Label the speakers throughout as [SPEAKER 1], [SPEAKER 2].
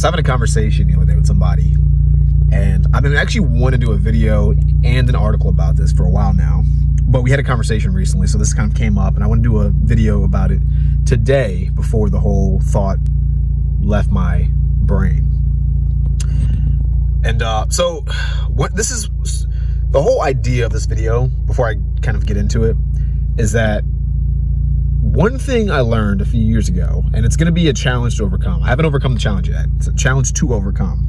[SPEAKER 1] was having a conversation the other day with somebody, and I've been actually wanting to do a video and an article about this for a while now, but we had a conversation recently, so this kind of came up, and I want to do a video about it today before the whole thought left my brain. And so what this is, the whole idea of this video, before I kind of get into it, is that one thing I learned a few years ago, and it's going to be a challenge to overcome. I haven't overcome the challenge yet. It's a challenge to overcome.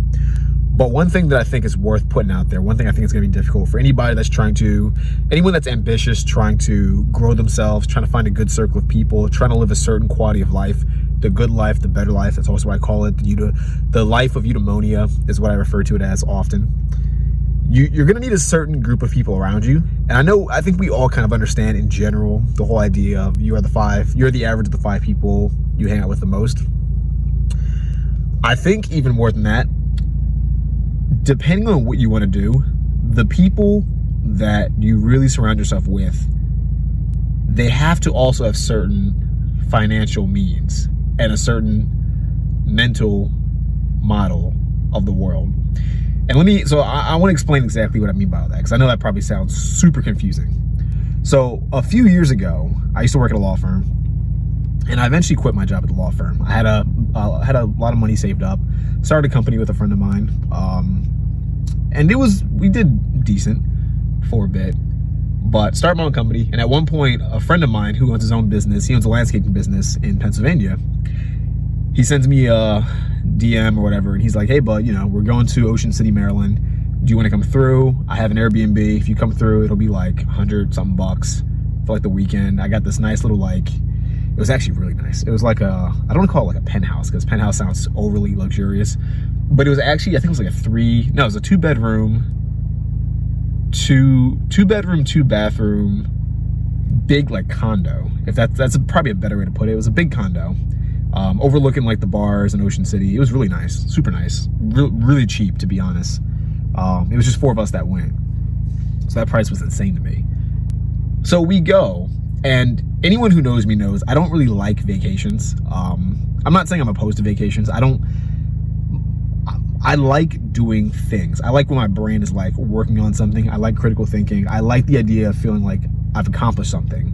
[SPEAKER 1] But one thing that I think is worth putting out there, one thing I think is going to be difficult for anybody that's anyone that's ambitious, trying to grow themselves, trying to find a good circle of people, trying to live a certain quality of life, the good life, the better life. That's also what I call it. The life of Eudaimonia is what I refer to it as often. You're going to need a certain group of people around you. And I think we all kind of understand in general the whole idea of you're the average of the 5 people you hang out with the most. I think even more than that, depending on what you want to do, the people that you really surround yourself with, they have to also have certain financial means and a certain mental model of the world. And I want to explain exactly what I mean by that, because I know that probably sounds super confusing. So a few years ago, I used to work at a law firm, and I eventually quit my job at the law firm. I had a lot of money saved up, started a company with a friend of mine, and we did decent for a bit, but started my own company. And at one point, a friend of mine who owns his own business, he owns a landscaping business in Pennsylvania, he sends me a DM or whatever, and he's like, hey bud, we're going to Ocean City, Maryland. Do you want to come through? I have an Airbnb. If you come through, it'll be like $100 something for like the weekend. I got this nice little, it was actually really nice. It was like I don't want to call it like a penthouse, because penthouse sounds overly luxurious, but it was actually, I think it was like it was a 2-bedroom, 2-bathroom, big like condo. If that's probably a better way to put it. It was a big condo, overlooking like the bars in Ocean City. It was really nice, super nice, really cheap, to be honest. It was just 4 of us that went, so that price was insane to me. So we go, and anyone who knows me knows I don't really like vacations. I'm not saying I'm opposed to vacations. I like doing things. I like when my brain is like working on something. I like critical thinking. I like the idea of feeling like I've accomplished something.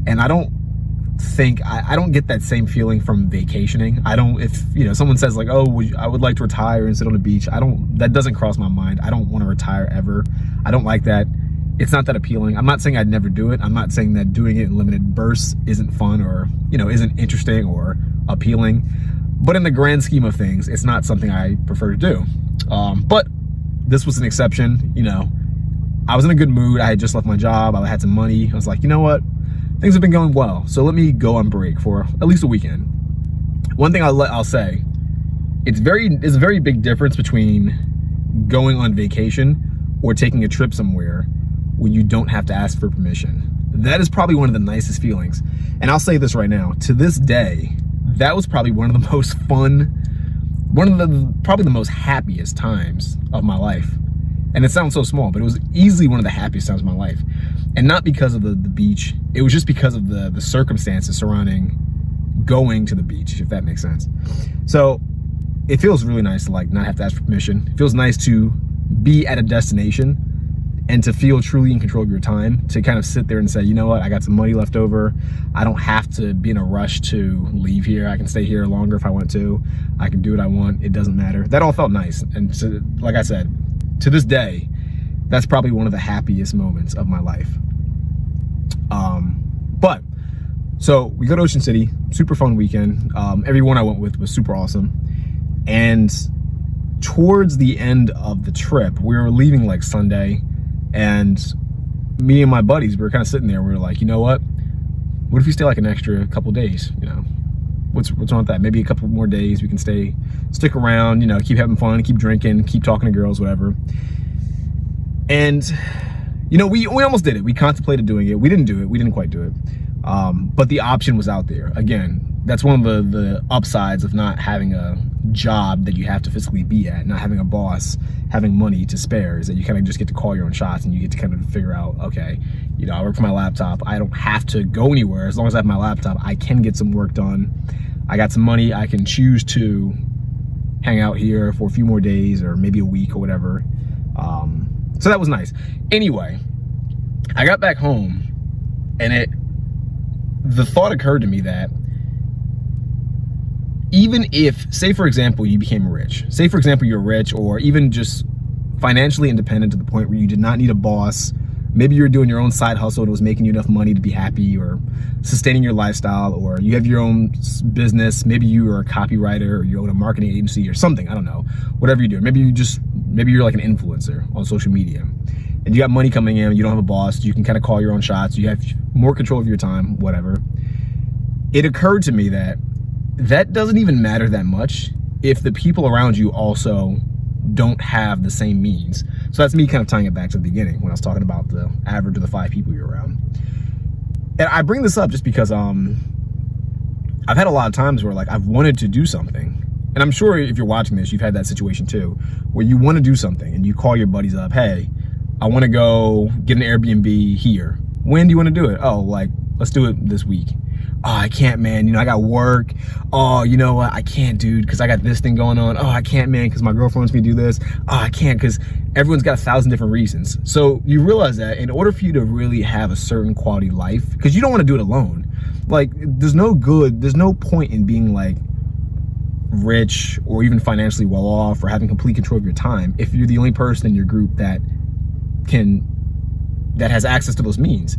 [SPEAKER 1] And I don't get that same feeling from vacationing. If someone says like, oh, I would like to retire and sit on the beach, that doesn't cross my mind. I don't want to retire ever. I don't like that. It's not that appealing. I'm not saying I'd never do it. I'm not saying that doing it in limited bursts isn't fun or, isn't interesting or appealing. But in the grand scheme of things, it's not something I prefer to do. But this was an exception. I was in a good mood. I had just left my job. I had some money. I was like, you know what? Things have been going well, so let me go on break for at least a weekend. One thing I'll say, it's a very big difference between going on vacation or taking a trip somewhere when you don't have to ask for permission. That is probably one of the nicest feelings. And I'll say this right now, to this day, that was probably one of the most fun, probably the most happiest times of my life. And it sounds so small, but it was easily one of the happiest times of my life. And not because of the beach, it was just because of the circumstances surrounding going to the beach, if that makes sense. So it feels really nice to not have to ask for permission. It feels nice to be at a destination and to feel truly in control of your time, to kind of sit there and say, you know what, I got some money left over. I don't have to be in a rush to leave here. I can stay here longer if I want to. I can do what I want. It doesn't matter. That all felt nice. And so, like I said, to this day, that's probably one of the happiest moments of my life. So we go to Ocean City, super fun weekend. Everyone I went with was super awesome. And towards the end of the trip, we were leaving like Sunday, and me and my buddies, we were kind of sitting there. We were like, you know what if we stay like an extra couple days? What's wrong with that? Maybe a couple more days we can stick around, keep having fun, keep drinking, keep talking to girls, whatever. And we almost did it. We contemplated doing it. We didn't do it. We didn't quite do it. But the option was out there. Again, that's one of the upsides of not having a job that you have to physically be at, not having a boss, having money to spare, is that you kind of just get to call your own shots, and you get to kind of figure out, okay, I work for my laptop. I don't have to go anywhere. As long as I have my laptop, I can get some work done. I got some money. I can choose to hang out here for a few more days or maybe a week or whatever. So that was nice. Anyway, I got back home and the thought occurred to me that even if, say for example, you became rich, say for example, you're rich or even just financially independent to the point where you did not need a boss. Maybe you're doing your own side hustle that was making you enough money to be happy or sustaining your lifestyle, or you have your own business. Maybe you are a copywriter or you own a marketing agency or something. I don't know, whatever you do. Maybe you're like an influencer on social media and you got money coming in, you don't have a boss, you can kind of call your own shots, you have more control of your time, whatever. It occurred to me that doesn't even matter that much if the people around you also don't have the same means. So that's me kind of tying it back to the beginning when I was talking about the average of the 5 people you're around. And I bring this up just because I've had a lot of times where like I've wanted to do something, and I'm sure if you're watching this, you've had that situation too, where you want to do something and you call your buddies up, hey, I want to go get an Airbnb here. When do you want to do it? Oh, like, let's do it this week. Oh, I can't, man. You know, I got work. Oh, you know what? I can't, dude, because I got this thing going on. Oh, I can't, man, because my girlfriend wants me to do this. Oh, I can't, because everyone's got 1,000 different reasons. So you realize that in order for you to really have a certain quality life, because you don't want to do it alone. Like, there's no point in being like rich or even financially well off or having complete control of your time if you're the only person in your group that has access to those means.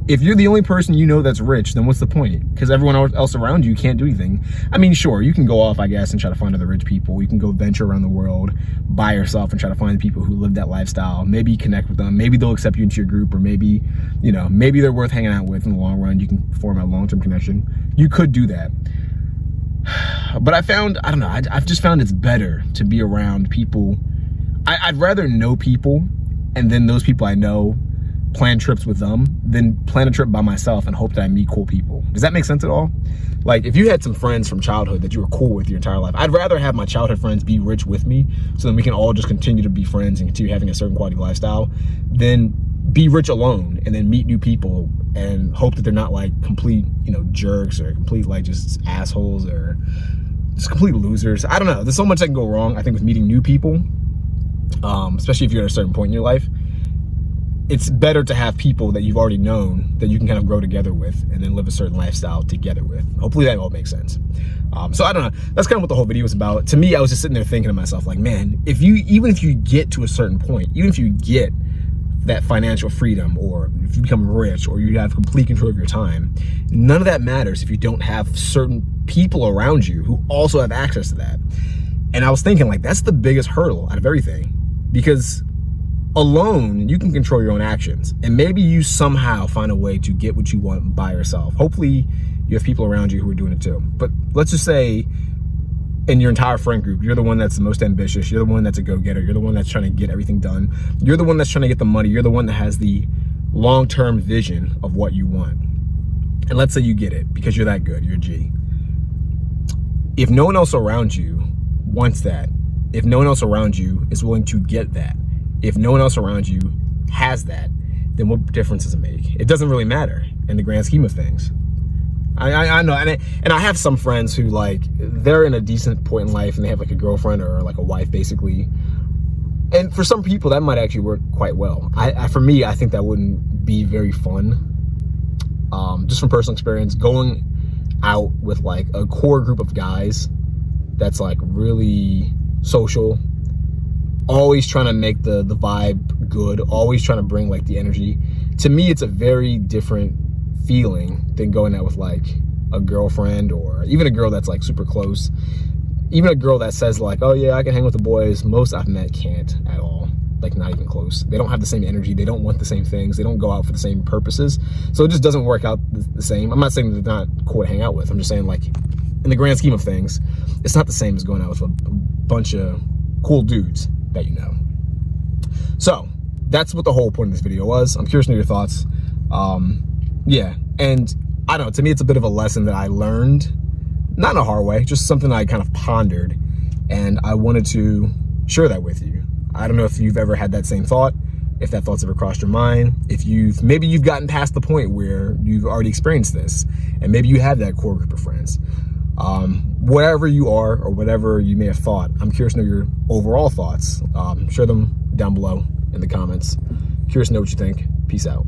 [SPEAKER 1] If you're the only person you know that's rich, then what's the point? Because everyone else around you can't do anything. I mean, sure, you can go off, I guess, and try to find other rich people. You can go venture around the world by yourself and try to find people who live that lifestyle. Maybe connect with them. Maybe they'll accept you into your group, or maybe, you know, maybe they're worth hanging out with in the long run. You can form a long-term connection. You could do that. But I don't know, I've just found it's better to be around people. I'd rather know people, and then those people I know plan trips with them, than plan a trip by myself and hope that I meet cool people. Does that make sense at all? Like, if you had some friends from childhood that you were cool with your entire life, I'd rather have my childhood friends be rich with me so then we can all just continue to be friends and continue having a certain quality lifestyle than be rich alone and then meet new people and hope that they're not like complete, you know, jerks or complete like just assholes or just complete losers. I don't know. There's so much that can go wrong, I think, with meeting new people, especially if you're at a certain point in your life. It's better to have people that you've already known that you can kind of grow together with and then live a certain lifestyle together with. Hopefully that all makes sense. So I don't know, that's kind of what the whole video was about. To me, I was just sitting there thinking to myself, like, man, even if you get to a certain point, even if you get that financial freedom, or if you become rich, or you have complete control of your time, none of that matters if you don't have certain people around you who also have access to that. And I was thinking, like, that's the biggest hurdle out of everything, because alone, you can control your own actions, and maybe you somehow find a way to get what you want by yourself. Hopefully you have people around you who are doing it too. But let's just say in your entire friend group, you're the one that's the most ambitious, you're the one that's a go-getter, you're the one that's trying to get everything done, you're the one that's trying to get the money, you're the one that has the long-term vision of what you want. And let's say you get it because you're that good, you're a G. If no one else around you wants that, if no one else around you is willing to get that, if no one else around you has that, then what difference does it make? It doesn't really matter in the grand scheme of things. I know, and I have some friends who, like, they're in a decent point in life and they have like a girlfriend or like a wife basically. And for some people that might actually work quite well. For me, I think that wouldn't be very fun. Just from personal experience, going out with like a core group of guys that's like really social, always trying to make the vibe good, always trying to bring like the energy. To me, it's a very different feeling than going out with like a girlfriend, or even a girl that's like super close. Even a girl that says like, oh yeah, I can hang with the boys. Most I've met can't at all, like not even close. They don't have the same energy. They don't want the same things. They don't go out for the same purposes. So it just doesn't work out the same. I'm not saying they're not cool to hang out with. I'm just saying, like, in the grand scheme of things, it's not the same as going out with a bunch of cool dudes that you know. So that's what the whole point of this video was. I'm curious to know your thoughts. Yeah, and I don't know, to me it's a bit of a lesson that I learned, not in a hard way, just something I kind of pondered, and I wanted to share that with you. I don't know if you've ever had that same thought, if that thought's ever crossed your mind, if maybe you've gotten past the point where you've already experienced this, and maybe you have that core group of friends. Wherever you are or whatever you may have thought, I'm curious to know your overall thoughts. Share them down below in the comments. Curious to know what you think. Peace out.